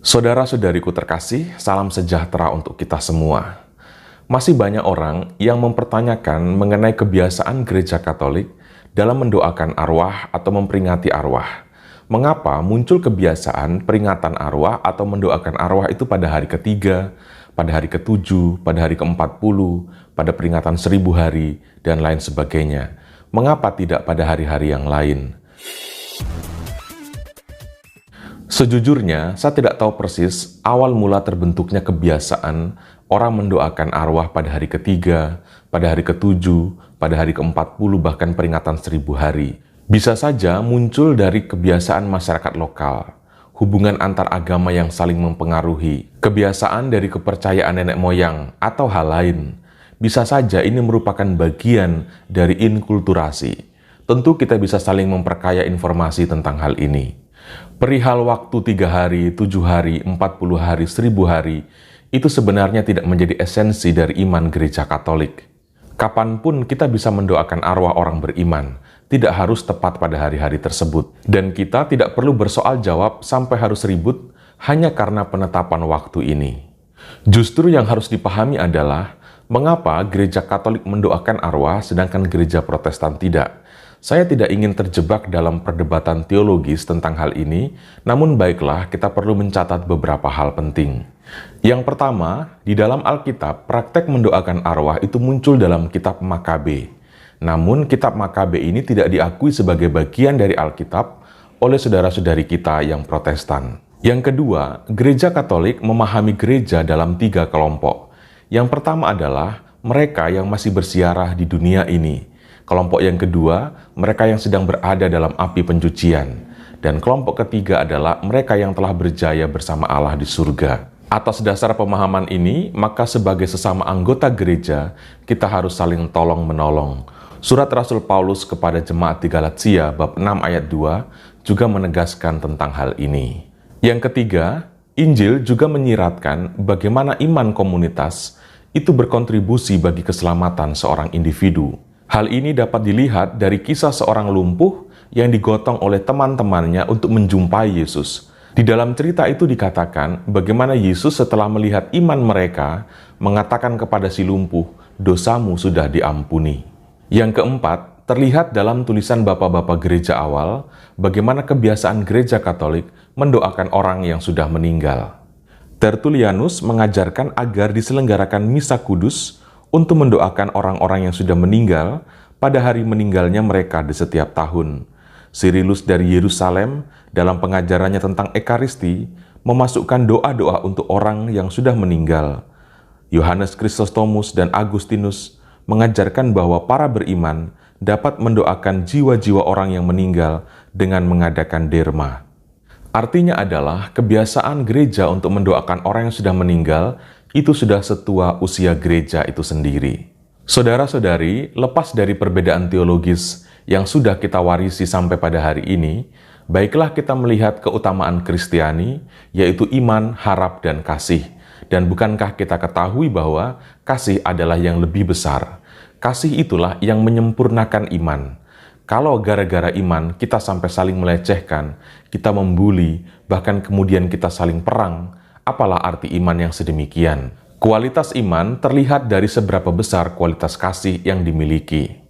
Saudara-saudariku terkasih, salam sejahtera untuk kita semua. Masih banyak orang yang mempertanyakan mengenai kebiasaan gereja Katolik dalam mendoakan arwah atau memperingati arwah. Mengapa muncul kebiasaan peringatan arwah atau mendoakan arwah itu pada hari ketiga, pada hari ke-7, pada hari ke-40, pada peringatan 1000 hari, dan lain sebagainya? Mengapa tidak pada hari-hari yang lain? Sejujurnya, saya tidak tahu persis awal mula terbentuknya kebiasaan orang mendoakan arwah pada hari ketiga, pada hari ke-7, pada hari ke-40, bahkan peringatan 1000 hari. Bisa saja muncul dari kebiasaan masyarakat lokal, hubungan antar agama yang saling mempengaruhi, kebiasaan dari kepercayaan nenek moyang, atau hal lain. Bisa saja ini merupakan bagian dari inkulturasi. Tentu kita bisa saling memperkaya informasi tentang hal ini. Perihal waktu 3 hari, 7 hari, 40 hari, 1000 hari, itu sebenarnya tidak menjadi esensi dari iman gereja Katolik. Kapanpun kita bisa mendoakan arwah orang beriman, tidak harus tepat pada hari-hari tersebut. Dan kita tidak perlu bersoal jawab sampai harus ribut hanya karena penetapan waktu ini. Justru yang harus dipahami adalah, mengapa gereja Katolik mendoakan arwah sedangkan gereja Protestan tidak? Saya tidak ingin terjebak dalam perdebatan teologis tentang hal ini, namun baiklah kita perlu mencatat beberapa hal penting. Yang pertama, di dalam Alkitab, praktek mendoakan arwah itu muncul dalam kitab Makabe. Namun, kitab Makabe ini tidak diakui sebagai bagian dari Alkitab oleh saudara-saudari kita yang Protestan. Yang kedua, gereja Katolik memahami gereja dalam 3 kelompok. Yang pertama adalah mereka yang masih bersiarah di dunia ini. Kelompok yang kedua, mereka yang sedang berada dalam api pencucian. Dan kelompok ketiga adalah mereka yang telah berjaya bersama Allah di surga. Atas dasar pemahaman ini, maka sebagai sesama anggota gereja, kita harus saling tolong-menolong. Surat Rasul Paulus kepada jemaat di Galatia bab 6 ayat 2 juga menegaskan tentang hal ini. Yang ketiga, Injil juga menyiratkan bagaimana iman komunitas itu berkontribusi bagi keselamatan seorang individu. Hal ini dapat dilihat dari kisah seorang lumpuh yang digotong oleh teman-temannya untuk menjumpai Yesus. Di dalam cerita itu dikatakan bagaimana Yesus setelah melihat iman mereka mengatakan kepada si lumpuh, "Dosamu sudah diampuni." Yang keempat, terlihat dalam tulisan bapak-bapak gereja awal bagaimana kebiasaan gereja Katolik mendoakan orang yang sudah meninggal. Tertullianus mengajarkan agar diselenggarakan misa kudus untuk mendoakan orang-orang yang sudah meninggal pada hari meninggalnya mereka di setiap tahun. Cyrilus dari Yerusalem dalam pengajarannya tentang Ekaristi memasukkan doa-doa untuk orang yang sudah meninggal. Yohanes Chrysostomus dan Agustinus mengajarkan bahwa para beriman dapat mendoakan jiwa-jiwa orang yang meninggal dengan mengadakan derma. Artinya adalah kebiasaan gereja untuk mendoakan orang yang sudah meninggal itu sudah setua usia gereja itu sendiri. Saudara-saudari, lepas dari perbedaan teologis yang sudah kita warisi sampai pada hari ini, baiklah kita melihat keutamaan Kristiani, yaitu iman, harap, dan kasih. Dan bukankah kita ketahui bahwa kasih adalah yang lebih besar? Kasih itulah yang menyempurnakan iman. Kalau gara-gara iman kita sampai saling melecehkan, kita membuli, bahkan kemudian kita saling perang, apalah arti iman yang sedemikian? Kualitas iman terlihat dari seberapa besar kualitas kasih yang dimiliki.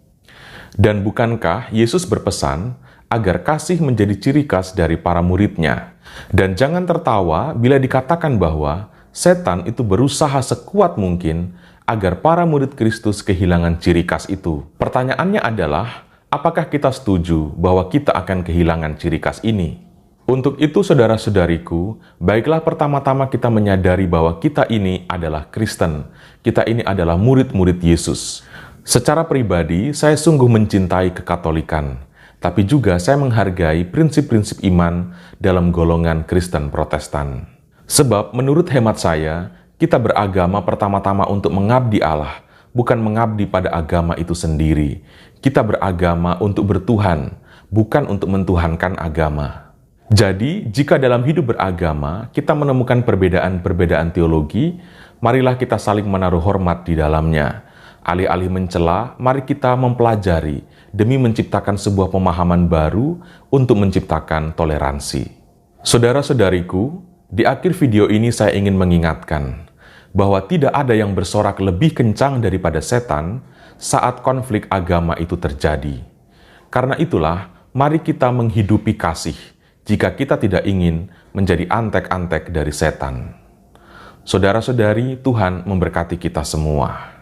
Dan bukankah Yesus berpesan agar kasih menjadi ciri khas dari para muridnya? Dan jangan tertawa bila dikatakan bahwa setan itu berusaha sekuat mungkin agar para murid Kristus kehilangan ciri khas itu. Pertanyaannya adalah, apakah kita setuju bahwa kita akan kehilangan ciri khas ini? Untuk itu, saudara-saudariku, baiklah pertama-tama kita menyadari bahwa kita ini adalah Kristen. Kita ini adalah murid-murid Yesus. Secara pribadi, saya sungguh mencintai kekatolikan. Tapi juga saya menghargai prinsip-prinsip iman dalam golongan Kristen Protestan. Sebab menurut hemat saya, kita beragama pertama-tama untuk mengabdi Allah, bukan mengabdi pada agama itu sendiri. Kita beragama untuk bertuhan, bukan untuk mentuhankan agama. Jadi, jika dalam hidup beragama kita menemukan perbedaan-perbedaan teologi, marilah kita saling menaruh hormat di dalamnya. Alih-alih mencela, mari kita mempelajari demi menciptakan sebuah pemahaman baru untuk menciptakan toleransi. Saudara-saudariku, Di akhir video ini saya ingin mengingatkan bahwa tidak ada yang bersorak lebih kencang daripada setan saat konflik agama itu terjadi. Karena itulah, mari kita menghidupi kasih jika kita tidak ingin menjadi antek-antek dari setan. Saudara-saudari, Tuhan memberkati kita semua.